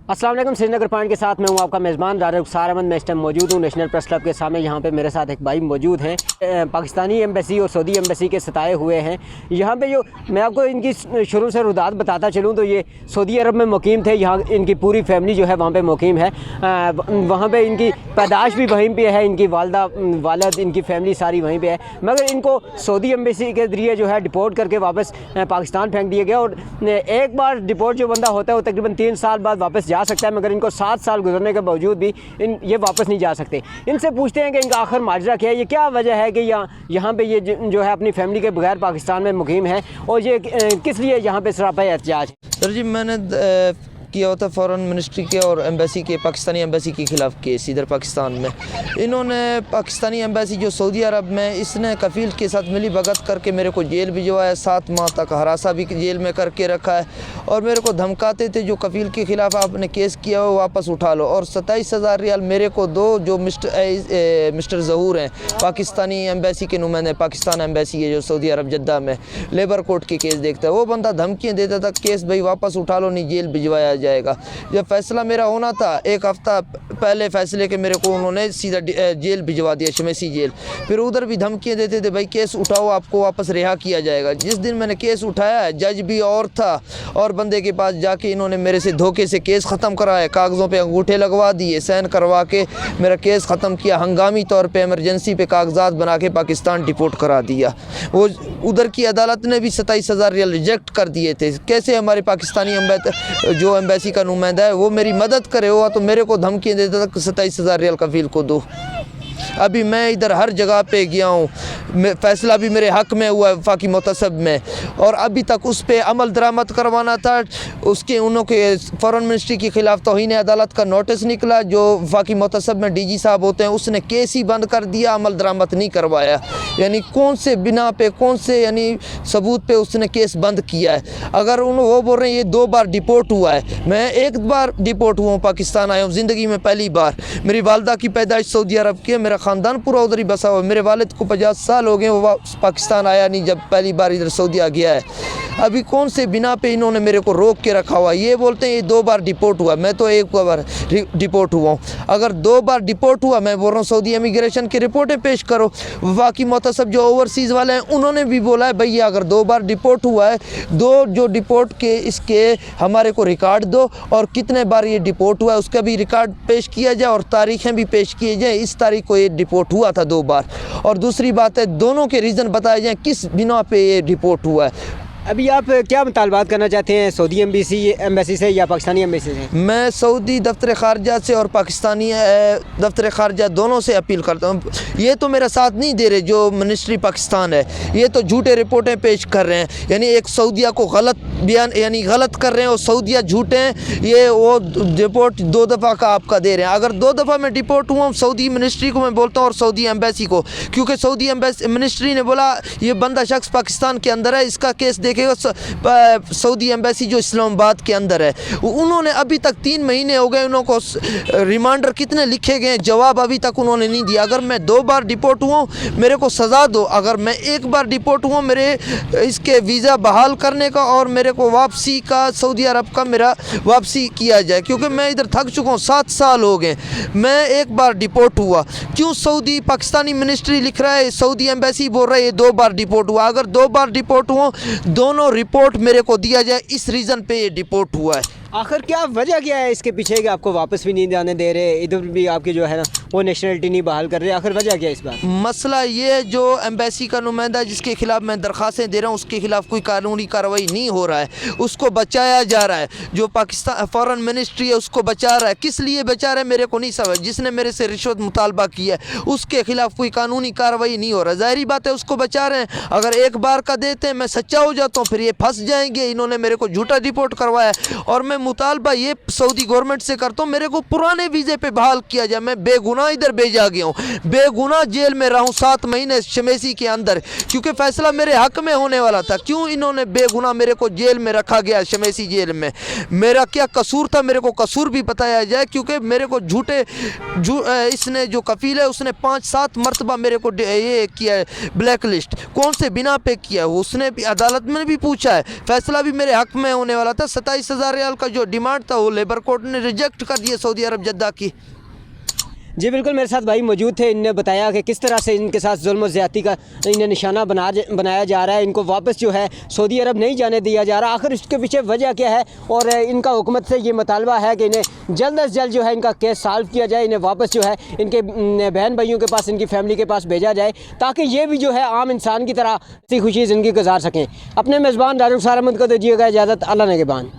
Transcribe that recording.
अस्सलाम वालेकुम। श्रीनगर पॉइंट के साथ मैं हूँ आपका मेज़बान राजा रुखसार अहमद। मैं इस टाइम मौजूद हूँ नेशनल प्रेस क्लब के सामने। यहाँ पे मेरे साथ एक भाई मौजूद हैं, पाकिस्तानी एम्बेसी और सऊदी एम्बेसी के सताए हुए हैं। यहाँ पे जो मैं आपको इनकी शुरू से रुदात बताता चलूँ तो ये सऊदी अरब में मुकीम थे। यहाँ इनकी पूरी फैमिली जो है वहाँ पर मुकीम है। वहाँ पर इनकी पैदाश भी वहीं पर है, इनकी वालदा वालद इनकी फैमिली सारी वहीं पर है। मगर इनको सऊदी एम्बेसी के ज़रिए जो है डिपोर्ट करके वापस पाकिस्तान फेंक दिया गया। और एक बार डिपोर्ट जो बंदा होता है वो तकरीबन 3 साल बाद वापस जा सकता है, मगर इनको 7 साल गुजरने के बावजूद भी ये वापस नहीं जा सकते। इनसे पूछते हैं कि इनका आखिर माजरा क्या है, ये क्या वजह है कि यहाँ पे ये जो है अपनी फैमिली के बगैर पाकिस्तान में मुकीम है, और ये किस लिए यहाँ पे सरापा एहतजाज है। सर जी, मैंने किया होता फॉरेन मिनिस्ट्री के और एम्बेसी के, पाकिस्तानी एम्बेसी के ख़िलाफ़ केस इधर पाकिस्तान में। इन्होंने पाकिस्तानी एम्बेसी जो सऊदी अरब में, इसने कफ़ील के साथ मिली भगत करके मेरे को जेल भिजवाया। 7 माह तक हरासा भी जेल में करके रखा है, और मेरे को धमकाते थे जो कफ़ील के ख़िलाफ़ आपने केस किया हो वापस उठा लो। और 27,000 रियाल मेरे को दो, जो मिस्टर ज़हूर हैं, पाकिस्तानी एम्बेसी के नुमाइंदे, पाकिस्तान एम्बेसी है जो सऊदी अरब जद्दा में लेबर कोर्ट के केस देखता है, वो बंदा धमकियाँ देता था केस भाई वापस उठा लो, नहीं जेल भिजवाया जाएगा। जब फैसला मेरा होना था, एक हफ्ता पहले फैसले के मेरे को उन्होंने सीधा जेल भिजवा दिया, शमेसी जेल। फिर उधर भी धमकियाँ देते थे भाई केस उठाओ, आपको वापस रिहा किया जाएगा। जिस दिन मैंने केस उठाया, जज भी और था, और बंदे के पास जाके इन्होंने मेरे से धोखे से केस ख़त्म कराया, कागज़ों पे अंगूठे लगवा दिए, साइन करवा के मेरा केस ख़त्म किया। हंगामी तौर पे इमरजेंसी पे कागजात बना के पाकिस्तान डिपोर्ट करा दिया। वो उधर की अदालत ने भी 27,000 रियाल रिजेक्ट कर दिए थे। कैसे हमारे पाकिस्तानी जो एम्बेसी का नुमाइंदा है वो मेरी मदद करे, हुआ तो मेरे को धमकी देता था 27,000 रियाल कफ़ील को दो। अभी मैं इधर हर जगह पे गया हूँ, फ़ैसला भी मेरे हक़ में हुआ है वफाकी मुतसब में, और अभी तक उस पर अमल दरामद करवाना था। उसके उनके फ़ॉरेन मिनिस्ट्री के ख़िलाफ़ तौहीन अदालत का नोटिस निकला, जो वफाकी मुतसब में DG साहब होते हैं, उसने केस ही बंद कर दिया, अमल दरामद नहीं करवाया। यानी कौन से बिना पे, कौन से यानी सबूत पे उसने केस बंद किया है। अगर वो बोल रहे हैं ये 2 बार डिपोर्ट हुआ है, मैं 1 बार डिपोर्ट हुआ हूँ, पाकिस्तान आया हूँ ज़िंदगी में पहली बार। मेरी वालदा की पैदाइश सऊदी अरब की है, मेरा ख़ानदान पूरा उधर ही बसा हुआ है। मेरे वालिद को 50 साल हो गए, वो पाकिस्तान आया नहीं जब पहली बार इधर सऊदी आ गया है। अभी कौन से बिना पे इन्होंने मेरे को रोक के रखा हुआ। ये बोलते हैं ये 2 बार डिपोर्ट हुआ, मैं तो 1 बार डिपोर्ट हुआ हूँ। अगर 2 बार डिपोर्ट हुआ, मैं बोल रहा हूँ सऊदी इमिग्रेशन की रिपोर्टें पेश करो। वफाकी मुतसब जो ओवरसीज़ वाले हैं उन्होंने भी बोला है भैया अगर 2 बार डिपोर्ट हुआ है, 2 जो डिपोर्ट के इसके हमारे को रिकॉर्ड दो, और कितने बार ये डिपोर्ट हुआ है उसका भी रिकॉर्ड पेश किया जाए, और तारीखें भी पेश किए जाए, इस तारीख को ये डिपोर्ट हुआ था 2 बार। और दूसरी बात है, दोनों के रीज़न बताए जाएँ किस बिना पे ये डिपोर्ट हुआ है। अभी आप क्या मुतालबात करना चाहते हैं, सऊदी एम्बेसी से या पाकिस्तानी एम्बेसी से? मैं सऊदी दफ्तर ख़ारजा से और पाकिस्तानी दफ्तर ख़ारजा दोनों से अपील करता हूँ। ये तो मेरा साथ नहीं दे रहे जो मिनिस्ट्री पाकिस्तान है, ये तो झूठे रिपोर्टें पेश कर रहे हैं। यानी एक सऊदिया को गलत बयान, यानी गलत कर रहे हैं, और सऊदिया झूठे हैं। ये वो रिपोर्ट 2 दफ़ा का आपका दे रहे हैं। अगर 2 दफ़ा मैं डिपोर्ट हुआ, सऊदी मिनिस्ट्री को मैं बोलता हूँ और सऊदी एम्बेसी को, क्योंकि सऊदी मिनिस्ट्री ने बोला ये बंदा शख्स पाकिस्तान के अंदर है, इसका केस देखेगा सऊदी एम्बेसी जो इस्लामाबाद के अंदर है। उन्होंने अभी तक 3 महीने हो गए, उनको रिमांडर कितने लिखे गए, जवाब अभी तक उन्होंने नहीं दिया। अगर मैं 2 बार डिपोर्ट हुआ मेरे को सज़ा दो, अगर मैं 1 बार डिपोर्ट हुआ मेरे इसके वीज़ा बहाल करने का और मेरे को वापसी का, सऊदी अरब का मेरा वापसी किया जाए, क्योंकि मैं इधर थक चुका हूँ। 7 साल हो गए, मैं 1 बार डिपोर्ट हुआ। क्यों सऊदी पाकिस्तानी मिनिस्ट्री लिख रहा है, सऊदी एम्बेसी बोल रहा है ये 2 बार डिपोर्ट हुआ। अगर 2 बार डिपोर्ट हुआ, दोनों रिपोर्ट मेरे को दिया जाए, इस रीज़न पे ये डिपोर्ट हुआ है। आखिर क्या वजह क्या है इसके पीछे कि आपको वापस भी नहीं जाने दे रहे, इधर भी आपकी जो है ना वो नेशनलिटी नहीं बहाल कर रहे? आखिर वजह क्या है इस बार? मसला ये है, जो एम्बेसी का नुमाइंदा जिसके खिलाफ मैं दरख्वास्तें दे रहा हूँ उसके खिलाफ कोई कानूनी कार्रवाई नहीं हो रहा है, उसको बचाया जा रहा है। जो पाकिस्तान फॉरेन मिनिस्ट्री है उसको बचा रहा है। किस लिए बचा रहा है मेरे को नहीं समझ। जिसने मेरे से रिश्वत मुतालबा किया है उसके खिलाफ कोई कानूनी कार्रवाई नहीं हो रहा। ज़ाहिरी बात है उसको बचा रहे हैं। अगर 1 बार का देते हैं, मैं सच्चा हो जाता हूँ, फिर ये फंस जाएंगे। इन्होंने मेरे को झूठा रिपोर्ट करवाया, और मैं मुतालबा ये सऊदी गवर्नमेंट से करता हूँ मेरे को पुराने वीज़े पे बहाल किया जाए। मैं बेगुनाह इधर भेजा गया हूँ, बेगुनाह जेल में रहूँ 7 महीने शमेसी के अंदर, क्योंकि फ़ैसला मेरे हक़ में होने वाला था। क्यों इन्होंने बेगुनाह मेरे को जेल में रखा गया, शमेसी जेल में? मेरा क्या कसूर था, मेरे को कसूर भी बताया जाए, क्योंकि मेरे को इसने जो कफ़ील है उसने 5-7 मरतबा मेरे को ये किया है ब्लैक लिस्ट। कौन से बिना पे किया है उसने भी, अदालत में भी पूछा है। फ़ैसला भी मेरे हक़ में होने वाला था। 27,000 रियाल का जो डिमांड था वो लेबर कोर्ट ने रिजेक्ट कर दिया सऊदी अरब जद्दा की। जी बिल्कुल, मेरे साथ भाई मौजूद थे। इनने बताया कि किस तरह से इनके साथ जुल्म और ज़्यादती का इन्हें निशाना बनाया जा रहा है। इनको वापस जो है सऊदी अरब नहीं जाने दिया जा रहा। आखिर इसके पीछे वजह क्या है, और इनका हुकूमत से ये मुतालबा है कि इन्हें जल्द अज जल्द जो है इनका केस सॉल्व किया जाए, इन्हें वापस जो है इनके बहन भाइयों के पास, इनकी फैमिली के पास भेजा जाए, ताकि ये भी जो है आम इंसान की तरह खुशी ज़िंदगी गुजार सकें। अपने मेज़बान दारुख सार अहमद को दीजिएगा इजाज़त। अल्लाह ने के बान।